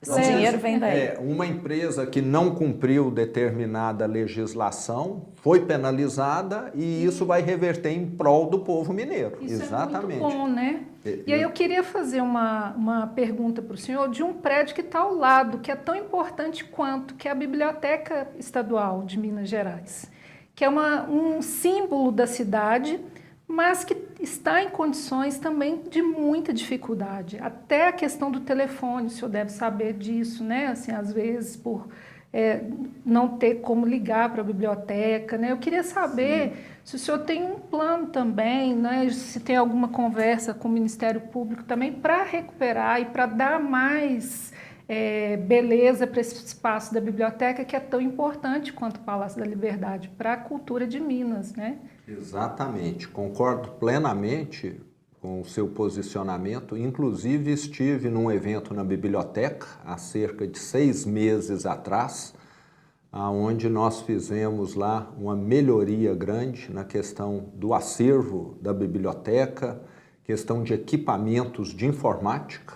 Esse dinheiro vem daí. Uma empresa que não cumpriu determinada legislação foi penalizada e isso vai reverter em prol do povo mineiro. Isso exatamente. É muito bom, né? E aí eu queria fazer uma pergunta para o senhor de um prédio que está ao lado, que é tão importante quanto, que é a Biblioteca Estadual de Minas Gerais, que é um símbolo da cidade, mas que está em condições também de muita dificuldade. Até a questão do telefone, o senhor deve saber disso, né? Assim, às vezes, por não ter como ligar para a biblioteca, né? Eu queria saber se o senhor tem um plano também, né? Se tem alguma conversa com o Ministério Público também para recuperar e para dar mais beleza para esse espaço da biblioteca, que é tão importante quanto o Palácio da Liberdade para a cultura de Minas, né? Exatamente, concordo plenamente com o seu posicionamento. Inclusive estive num evento na biblioteca há cerca de 6 meses atrás, onde nós fizemos lá uma melhoria grande na questão do acervo da biblioteca, questão de equipamentos de informática.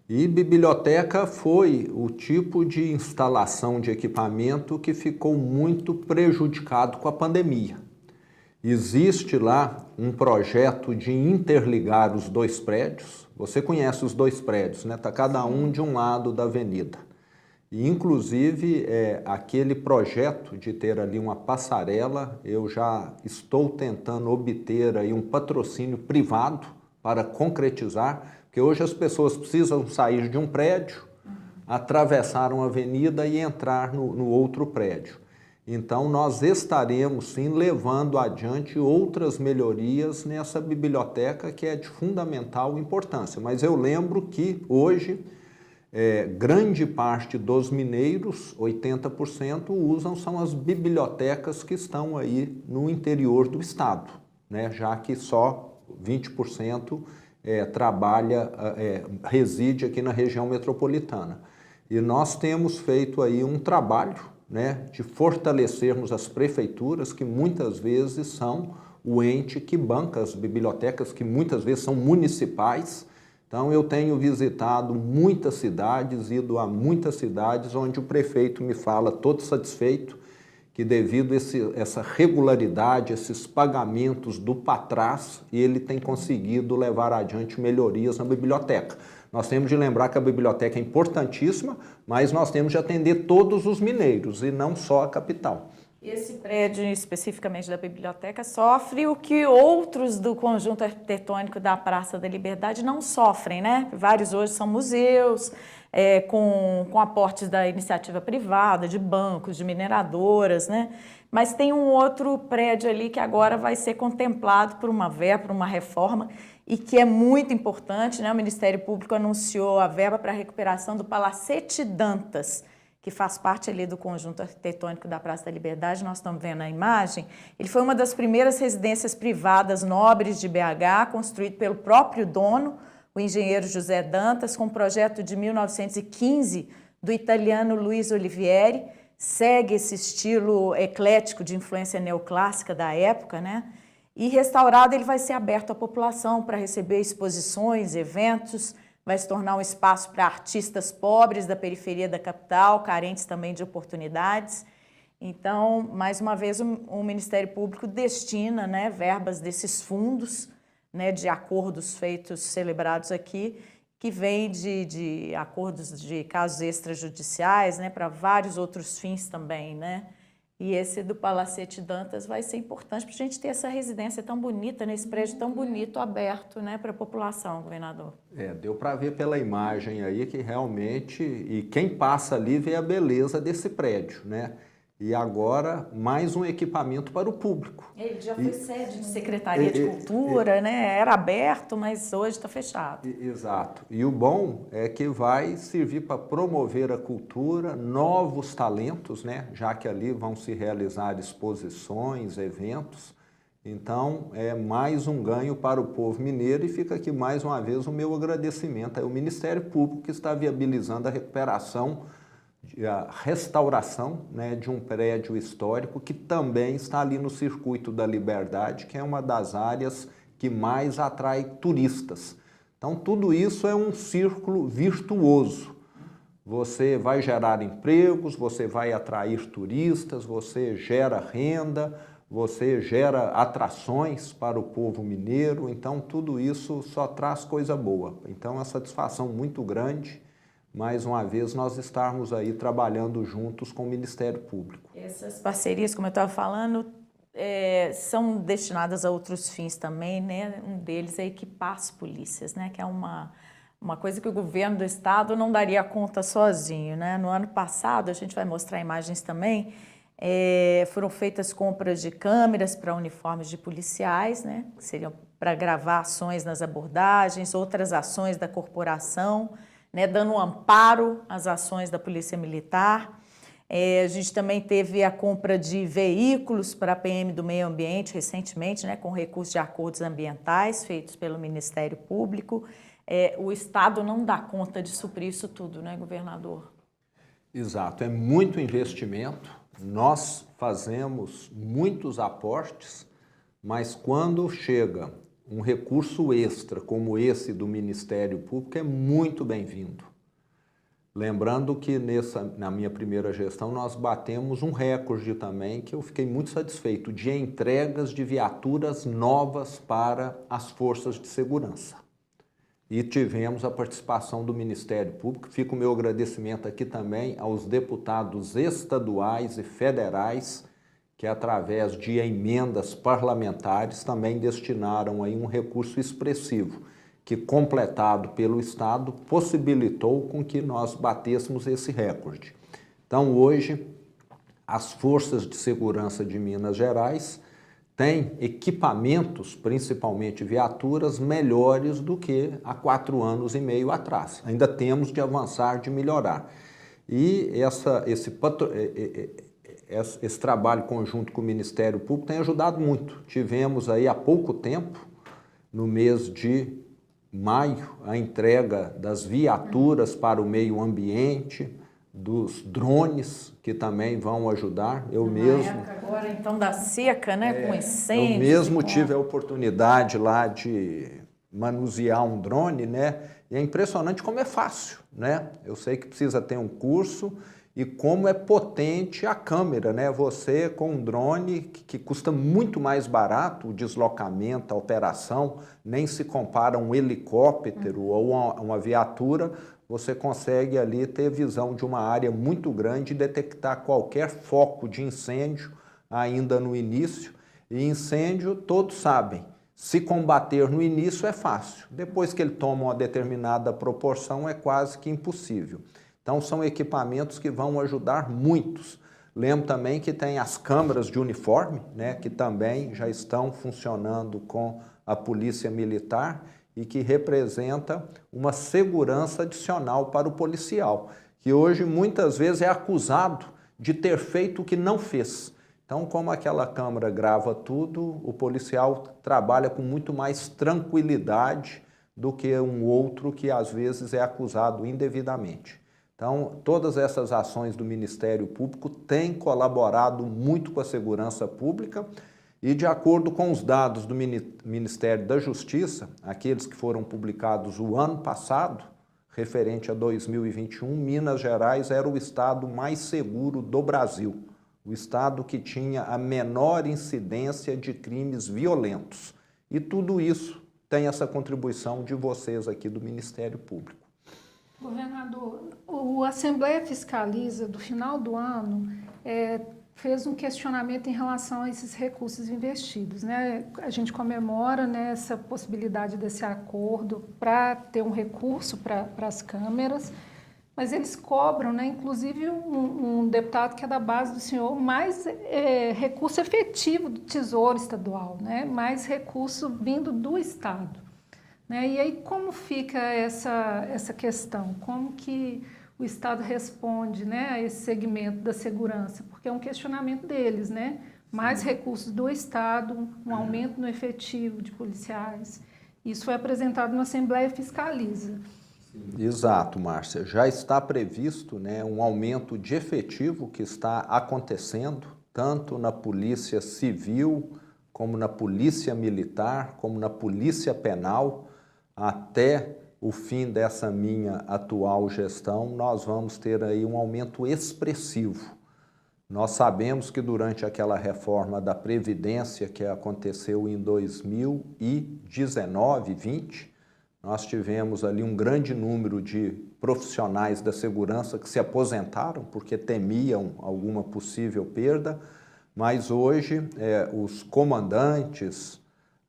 E biblioteca foi o tipo de instalação de equipamento que ficou muito prejudicado com a pandemia. Existe lá um projeto de interligar os 2 prédios. Você conhece os 2 prédios, né? Está cada um de um lado da avenida. E, inclusive, aquele projeto de ter ali uma passarela, eu já estou tentando obter aí um patrocínio privado para concretizar, porque hoje as pessoas precisam sair de um prédio, atravessar uma avenida e entrar no outro prédio. Então, nós estaremos, sim, levando adiante outras melhorias nessa biblioteca que é de fundamental importância. Mas eu lembro que, hoje, grande parte dos mineiros, 80%, são as bibliotecas que estão aí no interior do estado, né? Já que só 20% reside aqui na região metropolitana. E nós temos feito aí um trabalho, né, de fortalecermos as prefeituras, que muitas vezes são o ente que banca as bibliotecas, que muitas vezes são municipais. Então eu tenho visitado muitas cidades, ido a muitas cidades onde o prefeito me fala, todo satisfeito, que devido a essa regularidade, esses pagamentos do patrás, ele tem conseguido levar adiante melhorias na biblioteca. Nós temos de lembrar que a biblioteca é importantíssima, mas nós temos de atender todos os mineiros e não só a capital. Esse prédio, especificamente da biblioteca, sofre o que outros do conjunto arquitetônico da Praça da Liberdade não sofrem, né? Vários hoje são museus, com aportes da iniciativa privada, de bancos, de mineradoras, né? Mas tem um outro prédio ali que agora vai ser contemplado por uma verba, por uma reforma, e que é muito importante, né? O Ministério Público anunciou a verba para a recuperação do Palacete Dantas, que faz parte ali do conjunto arquitetônico da Praça da Liberdade. Nós estamos vendo a imagem. Ele foi uma das primeiras residências privadas nobres de BH, construído pelo próprio dono, o engenheiro José Dantas, com um projeto de 1915 do italiano Luiz Olivieri. Segue esse estilo eclético de influência neoclássica da época, né? E restaurado ele vai ser aberto à população para receber exposições, eventos, vai se tornar um espaço para artistas pobres da periferia da capital, carentes também de oportunidades. Então, mais uma vez, o Ministério Público destina, né, verbas desses fundos, né, de acordos feitos, celebrados aqui, que vem de acordos de casos extrajudiciais, né, para vários outros fins também, né? E esse do Palacete Dantas vai ser importante para a gente ter essa residência tão bonita, nesse prédio tão bonito, aberto, né, para a população, governador. Deu para ver pela imagem aí que realmente, e quem passa ali vê a beleza desse prédio, né? E agora, mais um equipamento para o público. Ele já foi sede de Secretaria de Cultura, né? Era aberto, mas hoje está fechado. Exato. E o bom é que vai servir para promover a cultura, novos talentos, né? Já que ali vão se realizar exposições, eventos. Então, é mais um ganho para o povo mineiro e fica aqui mais uma vez o meu agradecimento ao Ministério Público que está viabilizando a recuperação, a restauração, né, de um prédio histórico que também está ali no Circuito da Liberdade, que é uma das áreas que mais atrai turistas. Então, tudo isso é um círculo virtuoso. Você vai gerar empregos, você vai atrair turistas, você gera renda, você gera atrações para o povo mineiro, então tudo isso só traz coisa boa. Então, é uma satisfação muito grande, mais uma vez, nós estarmos aí trabalhando juntos com o Ministério Público. Essas parcerias, como eu estava falando, são destinadas a outros fins também, né? Um deles é equipar as polícias, né? Que é uma coisa que o governo do estado não daria conta sozinho, né? No ano passado, a gente vai mostrar imagens também, foram feitas compras de câmeras para uniformes de policiais, né? Que seriam para gravar ações nas abordagens, outras ações da corporação, né, dando um amparo às ações da Polícia Militar. A gente também teve a compra de veículos para a PM do Meio Ambiente recentemente, né, com recursos de acordos ambientais feitos pelo Ministério Público. O Estado não dá conta de suprir isso tudo, né, governador? Exato, é muito investimento. Nós fazemos muitos aportes, mas quando chega um recurso extra como esse do Ministério Público é muito bem-vindo. Lembrando que na minha primeira gestão nós batemos um recorde também, que eu fiquei muito satisfeito, de entregas de viaturas novas para as forças de segurança. E tivemos a participação do Ministério Público. Fica o meu agradecimento aqui também aos deputados estaduais e federais que através de emendas parlamentares também destinaram aí um recurso expressivo, que completado pelo Estado possibilitou com que nós batêssemos esse recorde. Então hoje as forças de segurança de Minas Gerais têm equipamentos, principalmente viaturas, melhores do que há 4 anos e meio atrás. Ainda temos de avançar, de melhorar. E esse trabalho conjunto com o Ministério Público tem ajudado muito. Tivemos aí há pouco tempo, no mês de maio, a entrega das viaturas para o meio ambiente, dos drones, que também vão ajudar. Eu mesmo... época agora, então, da seca, né, com incêndio. Eu mesmo tive a oportunidade lá de manusear um drone, né, e é impressionante como é fácil, né? Eu sei que precisa ter um curso, e como é potente a câmera, né? Você com um drone que custa muito mais barato, o deslocamento, a operação, nem se compara a um helicóptero ou uma viatura, você consegue ali ter visão de uma área muito grande e detectar qualquer foco de incêndio ainda no início. E incêndio, todos sabem, se combater no início é fácil, depois que ele toma uma determinada proporção é quase que impossível. Então, são equipamentos que vão ajudar muitos. Lembro também que tem as câmaras de uniforme, né, que também já estão funcionando com a Polícia Militar e que representa uma segurança adicional para o policial, que hoje muitas vezes é acusado de ter feito o que não fez. Então, como aquela câmera grava tudo, o policial trabalha com muito mais tranquilidade do que um outro que às vezes é acusado indevidamente. Então, todas essas ações do Ministério Público têm colaborado muito com a segurança pública e, de acordo com os dados do Ministério da Justiça, aqueles que foram publicados o ano passado, referente a 2021, Minas Gerais era o estado mais seguro do Brasil, o estado que tinha a menor incidência de crimes violentos. E tudo isso tem essa contribuição de vocês aqui do Ministério Público. Governador, o Assembleia Fiscaliza, do final do ano, fez um questionamento em relação a esses recursos investidos, né? A gente comemora, né, essa possibilidade desse acordo para ter um recurso para as câmeras, mas eles cobram, né, inclusive um deputado que é da base do senhor, mais recurso efetivo do Tesouro Estadual, né? Mais recurso vindo do Estado. Né? E aí como fica essa questão? Como que o Estado responde, né, a esse segmento da segurança? Porque é um questionamento deles, né? Mais recursos do Estado, um aumento no efetivo de policiais. Isso foi apresentado na Assembleia Fiscaliza. Exato, Márcia. Já está previsto, né, um aumento de efetivo que está acontecendo, tanto na Polícia Civil, como na Polícia Militar, como na Polícia Penal. Até o fim dessa minha atual gestão, nós vamos ter aí um aumento expressivo. Nós sabemos que durante aquela reforma da Previdência que aconteceu em 2019, 20, nós tivemos ali um grande número de profissionais da segurança que se aposentaram porque temiam alguma possível perda, mas hoje os comandantes,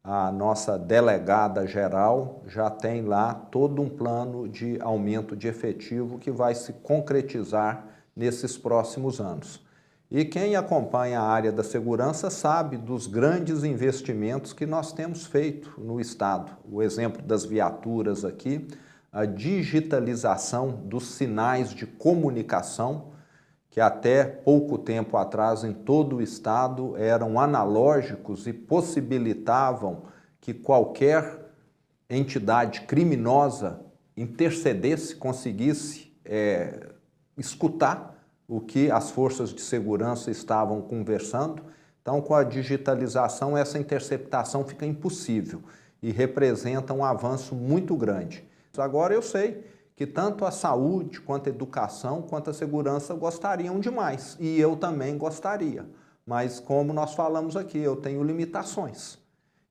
a nossa delegada geral já tem lá todo um plano de aumento de efetivo que vai se concretizar nesses próximos anos. E quem acompanha a área da segurança sabe dos grandes investimentos que nós temos feito no Estado. O exemplo das viaturas aqui, a digitalização dos sinais de comunicação, que até pouco tempo atrás em todo o Estado eram analógicos e possibilitavam que qualquer entidade criminosa intercedesse, conseguisse escutar o que as forças de segurança estavam conversando. Então, com a digitalização, essa interceptação fica impossível e representa um avanço muito grande. Agora eu sei que tanto a saúde, quanto a educação, quanto a segurança gostariam demais. E eu também gostaria. Mas como nós falamos aqui, eu tenho limitações.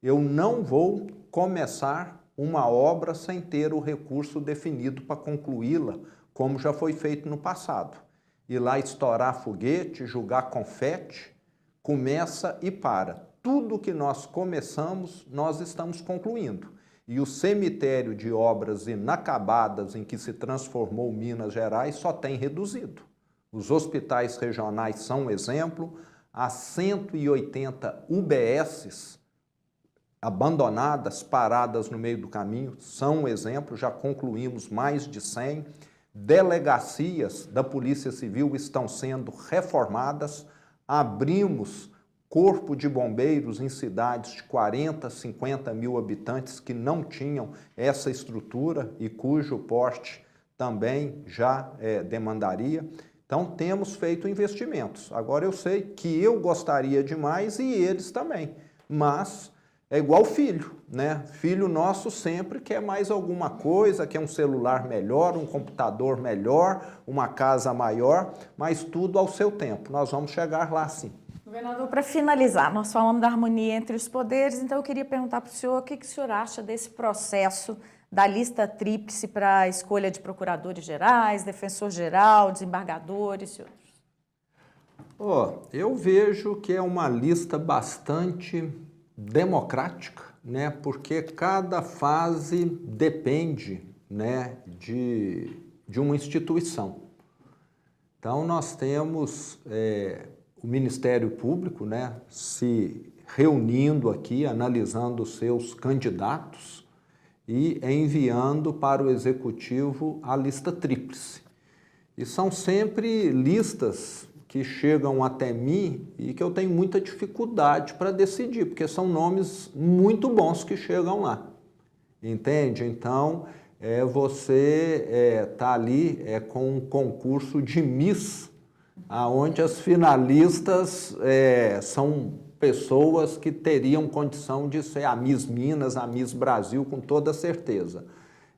Eu não vou começar uma obra sem ter o recurso definido para concluí-la, como já foi feito no passado. Ir lá estourar foguete, jogar confete, começa e para. Tudo que nós começamos, nós estamos concluindo. E o cemitério de obras inacabadas em que se transformou Minas Gerais só tem reduzido. Os hospitais regionais são um exemplo, as 180 UBSs abandonadas, paradas no meio do caminho, são um exemplo, já concluímos mais de 100. Delegacias da Polícia Civil estão sendo reformadas, abrimos corpo de bombeiros em cidades de 40, 50 mil habitantes que não tinham essa estrutura e cujo porte também já demandaria. Então, temos feito investimentos. Agora, eu sei que eu gostaria demais e eles também, mas é igual filho, né? Filho nosso sempre quer mais alguma coisa, quer um celular melhor, um computador melhor, uma casa maior, mas tudo ao seu tempo. Nós vamos chegar lá sim. Governador, para finalizar, nós falamos da harmonia entre os poderes, então eu queria perguntar para o senhor o que o senhor acha desse processo da lista tríplice para a escolha de procuradores gerais, defensor-geral, desembargadores e outros. Eu vejo que é uma lista bastante democrática, né? Porque cada fase depende, né, de uma instituição. Então, nós temos o Ministério Público, né, se reunindo aqui, analisando os seus candidatos e enviando para o Executivo a lista tríplice. E são sempre listas que chegam até mim e que eu tenho muita dificuldade para decidir, porque são nomes muito bons que chegam lá. entende? Então, você está ali com um concurso de Miss, onde as finalistas são pessoas que teriam condição de ser a Miss Minas, a Miss Brasil, com toda certeza.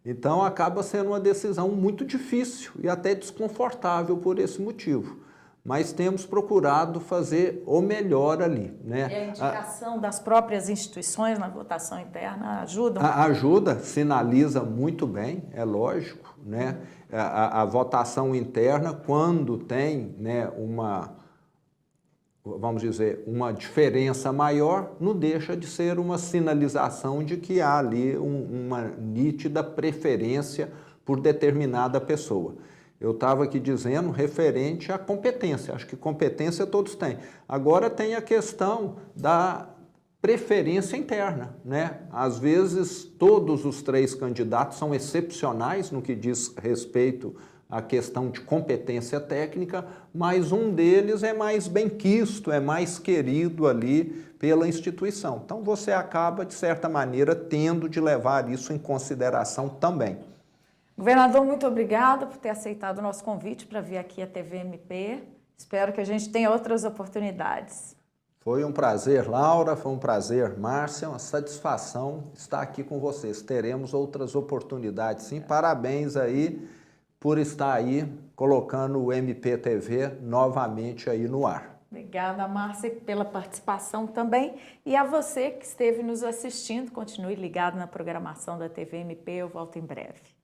Então, acaba sendo uma decisão muito difícil e até desconfortável por esse motivo. Mas temos procurado fazer o melhor ali, né? E a indicação das próprias instituições na votação interna ajuda? Ajuda, sinaliza muito bem, é lógico, né? A votação interna, quando tem, né, vamos dizer, uma diferença maior, não deixa de ser uma sinalização de que há ali uma nítida preferência por determinada pessoa. Eu estava aqui dizendo referente à competência, acho que competência todos têm. Agora tem a questão da preferência interna, né? Às vezes todos os 3 candidatos são excepcionais no que diz respeito à questão de competência técnica, mas um deles é mais benquisto, é mais querido ali pela instituição. Então você acaba, de certa maneira, tendo de levar isso em consideração também. Governador, muito obrigada por ter aceitado o nosso convite para vir aqui à TVMP. Espero que a gente tenha outras oportunidades. Foi um prazer, Laura, foi um prazer, Márcia, uma satisfação estar aqui com vocês. Teremos outras oportunidades, sim. Parabéns aí por estar aí colocando o MPTV novamente aí no ar. Obrigada, Márcia, pela participação também. E a você que esteve nos assistindo, continue ligado na programação da TVMP. Eu volto em breve.